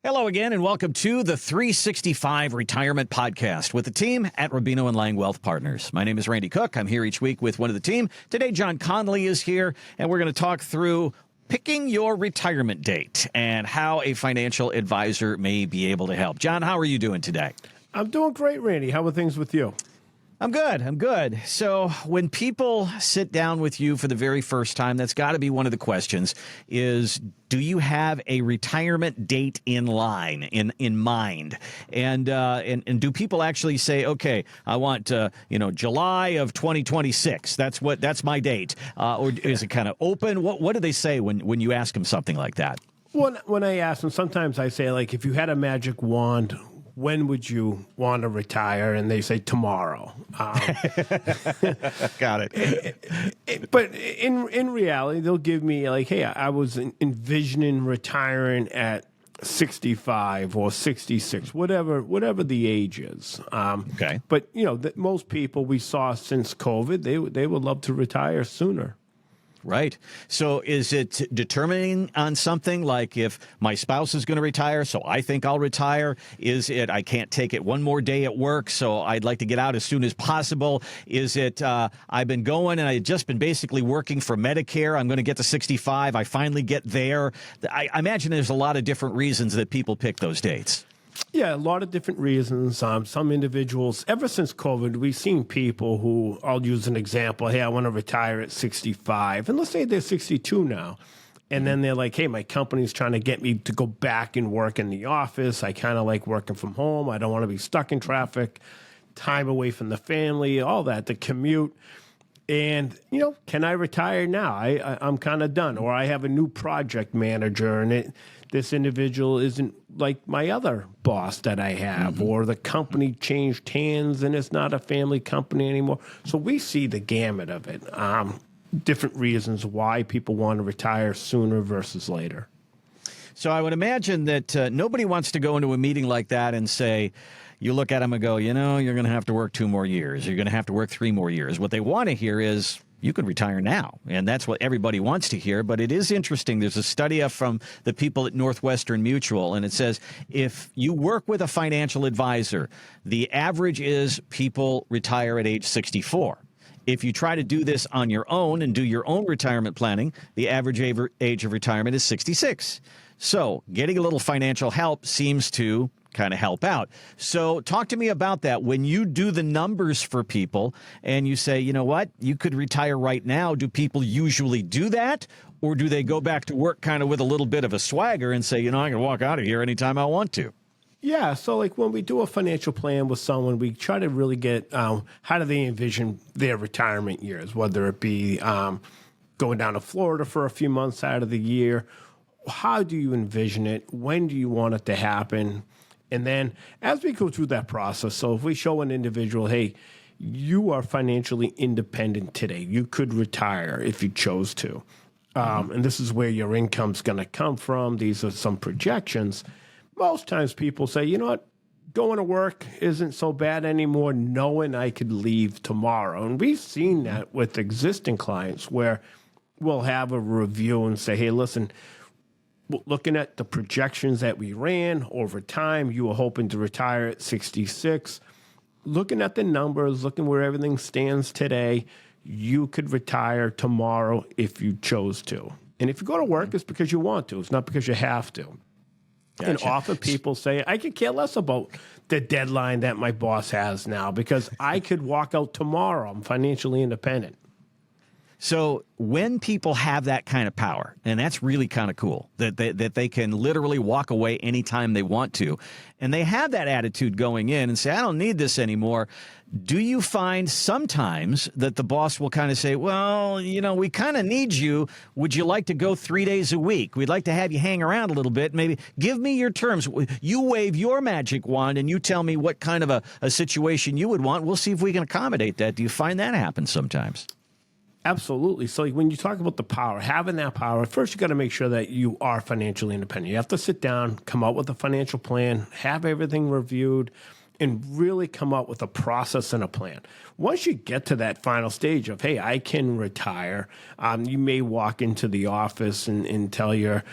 Hello again, and welcome to the 365 Retirement Podcast with the team at Rubino Liang Wealth Partners. My name is Randy Cook. I'm here each week with one of the team. Today, John Conley is here, and we're going to talk through picking your retirement date and how a financial advisor may be able to help. John, how are you doing today? I'm doing great, Randy. How are things with you? I'm good. So when people sit down with you for the very first time, that's got to be one of the questions is, do you have a retirement date in mind? And do people actually say, okay, I want, July of 2026. That's my date. Or is it kind of open? What do they say when you ask them something like that? When I ask them, sometimes I say, like, if you had a magic wand, when would you want to retire? And they say tomorrow. Got it. But in reality, they'll give me like, hey, I was envisioning retiring at 65 or 66, whatever the age is. Okay. But most people we saw since COVID, they would love to retire sooner. Right. So is it determining on something like if my spouse is going to retire, so I think I'll retire? Is it I can't take it one more day at work, so I'd like to get out as soon as possible? Is it I've been going and I've just been basically working for Medicare. I'm going to get to 65. I finally get there. I imagine there's a lot of different reasons that people pick those dates. Yeah, a lot of different reasons. Some individuals, ever since COVID, we've seen people who, I'll use an example, hey, I want to retire at 65. And let's say they're 62 now. And then they're like, hey, my company's trying to get me to go back and work in the office. I kind of like working from home. I don't want to be stuck in traffic, time away from the family, all that, the commute. And, can I retire now? I'm kind of done. Or I have a new project manager and this individual isn't like my other boss that I have, or the company changed hands and it's not a family company anymore. So we see the gamut of it. Different reasons why people want to retire sooner versus later. So I would imagine that nobody wants to go into a meeting like that and say, you look at them and go, you're going to have to work 2 more years. You're going to have to work 3 more years. What they want to hear is, you could retire now. And that's what everybody wants to hear. But it is interesting. There's a study from the people at Northwestern Mutual, and it says if you work with a financial advisor, the average is people retire at age 64. If you try to do this on your own and do your own retirement planning, the average age of retirement is 66. So getting a little financial help seems to kind of help out. So talk to me about that. When you do the numbers for people and you say, you know what, you could retire right now, do people usually do that? Or do they go back to work kind of with a little bit of a swagger and say, I can walk out of here anytime I want to? Yeah, so like when we do a financial plan with someone, we try to really get how do they envision their retirement years, whether it be going down to Florida for a few months out of the year. How do you envision it? When do you want it to happen? And then as we go through that process, so if we show an individual, hey, you are financially independent today. You could retire if you chose to. And this is where your income's going to come from. These are some projections. Most times people say, you know what, going to work isn't so bad anymore, knowing I could leave tomorrow. And we've seen that with existing clients where we'll have a review and say, hey, listen, looking at the projections that we ran over time, you were hoping to retire at 66. Looking at the numbers, looking where everything stands today, you could retire tomorrow if you chose to. And if you go to work, it's because you want to. It's not because you have to. Gotcha. And often people say, I could care less about the deadline that my boss has now because I could walk out tomorrow. I'm financially independent. So when people have that kind of power, and that's really kind of cool, that they can literally walk away anytime they want to, and they have that attitude going in and say, I don't need this anymore, do you find sometimes that the boss will kind of say, well, we kind of need you. Would you like to go 3 days a week? We'd like to have you hang around a little bit. Maybe give me your terms. You wave your magic wand and you tell me what kind of a situation you would want. We'll see if we can accommodate that. Do you find that happens sometimes? Absolutely. So when you talk about the power, having that power, first you got to make sure that you are financially independent. You have to sit down, come up with a financial plan, have everything reviewed, and really come up with a process and a plan. Once you get to that final stage of, hey, I can retire, you may walk into the office and tell your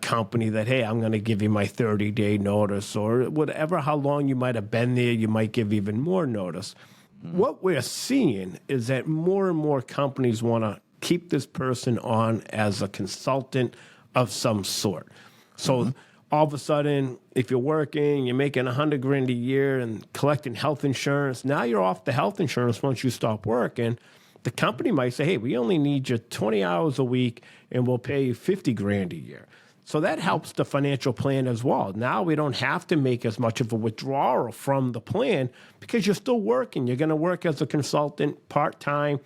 company that, hey, I'm going to give you my 30-day notice, or whatever, how long you might have been there, you might give even more notice. What we're seeing is that more and more companies want to keep this person on as a consultant of some sort. So all of a sudden, if you're working, you're making $100,000 a year and collecting health insurance, now you're off the health insurance once you stop working. The company might say, hey, we only need you 20 hours a week and we'll pay you $50,000 a year. So that helps the financial plan as well. Now we don't have to make as much of a withdrawal from the plan because you're still working. You're going to work as a consultant part-time.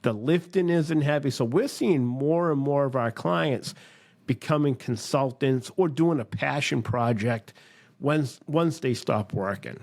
The lifting isn't heavy. So we're seeing more and more of our clients becoming consultants or doing a passion project once they stop working.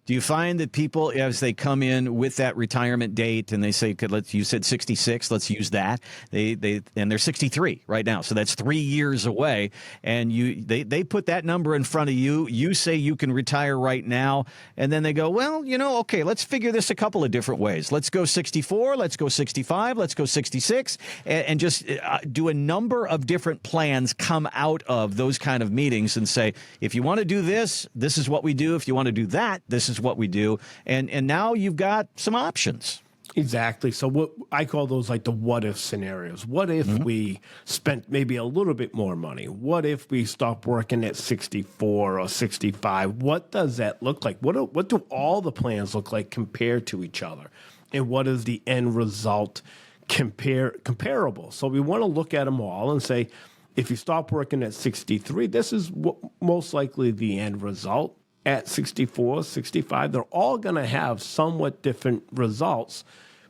Do you find that people, as they come in with that retirement date and they say, you said 66, let's use that. And they're 63 right now. So that's 3 years away. And they put that number in front of you. You say you can retire right now. And then they go, well, okay, let's figure this a couple of different ways. Let's go 64. Let's go 65. Let's go 66. And just do a number of different plans come out of those kind of meetings and say, if you want to do this, this is what we do. If you want to do that, this is what we do. And now you've got some options. Exactly. So what I call those like the what if scenarios. What if we spent maybe a little bit more money? What if we stopped working at 64 or 65? What does that look like? What do all the plans look like compared to each other? And what is the end result comparable? So we want to look at them all and say, if you stop working at 63, this is most likely the end result. At 64, 65, they're all going to have somewhat different results,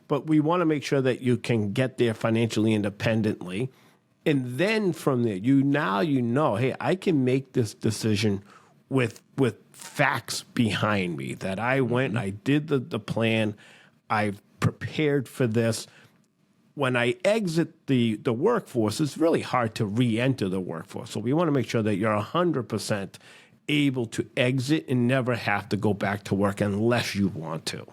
but we want to make sure that you can get there financially independently. And then from there, hey, I can make this decision with facts behind me, that I went and I did the plan, I've prepared for this. When I exit the workforce, it's really hard to re-enter the workforce. So we want to make sure that you're 100% able to exit and never have to go back to work unless you want to.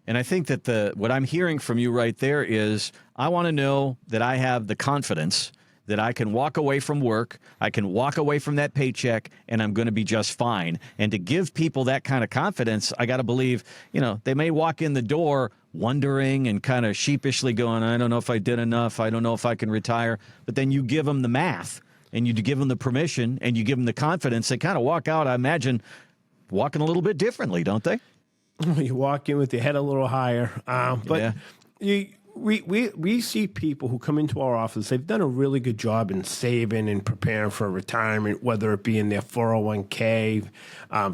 And I think that what I'm hearing from you right there is I want to know that I have the confidence that I can walk away from work, I can walk away from that paycheck, and I'm going to be just fine. And to give people that kind of confidence, I got to believe, they may walk in the door wondering and kind of sheepishly going, I don't know if I did enough, I don't know if I can retire. But then you give them the math. And you give them the permission and you give them the confidence, they kind of walk out, I imagine, walking a little bit differently, don't they? You walk in with your head a little higher. But we see people who come into our office, they've done a really good job in saving and preparing for retirement, whether it be in their 401k,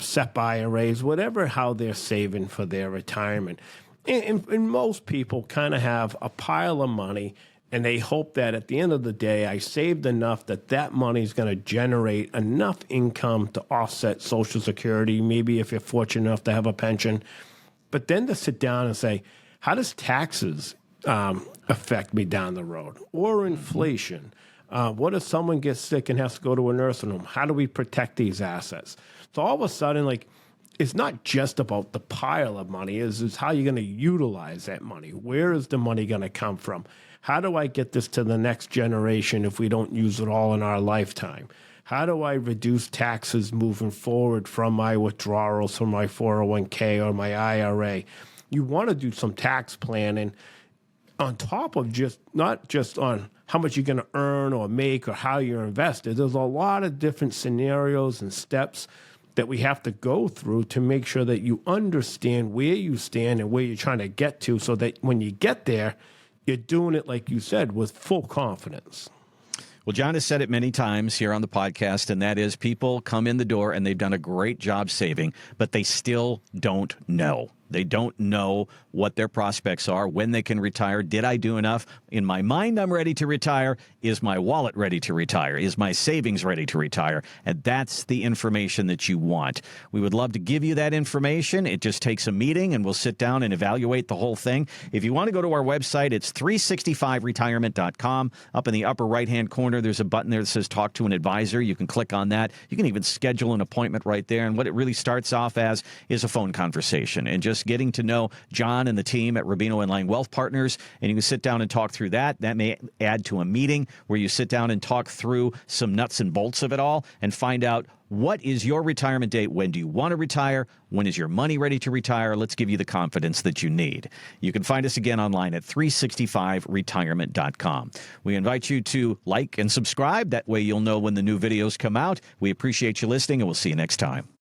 SEP IRAs, whatever, how they're saving for their retirement. And most people kind of have a pile of money, and they hope that at the end of the day, I saved enough that money is going to generate enough income to offset Social Security, maybe if you're fortunate enough to have a pension. But then to sit down and say, how does taxes affect me down the road? Or inflation? What if someone gets sick and has to go to a nursing home? How do we protect these assets? So all of a sudden, it's not just about the pile of money, it's how you're going to utilize that money. Where is the money going to come from? How do I get this to the next generation if we don't use it all in our lifetime? How do I reduce taxes moving forward from my withdrawals from my 401k or my IRA? You want to do some tax planning on top of not just on how much you're going to earn or make or how you're invested. There's a lot of different scenarios and steps that we have to go through to make sure that you understand where you stand and where you're trying to get to, so that when you get there, you're doing it, like you said, with full confidence. Well, John has said it many times here on the podcast, and that is people come in the door and they've done a great job saving, but they still don't know. They don't know what their prospects are, when they can retire. Did I do enough? In my mind, I'm ready to retire. Is my wallet ready to retire? Is my savings ready to retire? And that's the information that you want. We would love to give you that information. It just takes a meeting, and we'll sit down and evaluate the whole thing. If you want to go to our website, it's 365retirement.com. Up in the upper right-hand corner, there's a button there that says Talk to an Advisor. You can click on that. You can even schedule an appointment right there. And what it really starts off as is a phone conversation and just getting to know John and the team at Rubino Liang Wealth Partners. And you can sit down and talk through that. That may add to a meeting where you sit down and talk through some nuts and bolts of it all and find out what is your retirement date. When do you want to retire? When is your money ready to retire? Let's give you the confidence that you need. You can find us again online at 365retirement.com. We invite you to like and subscribe. That way you'll know when the new videos come out. We appreciate you listening, and we'll see you next time.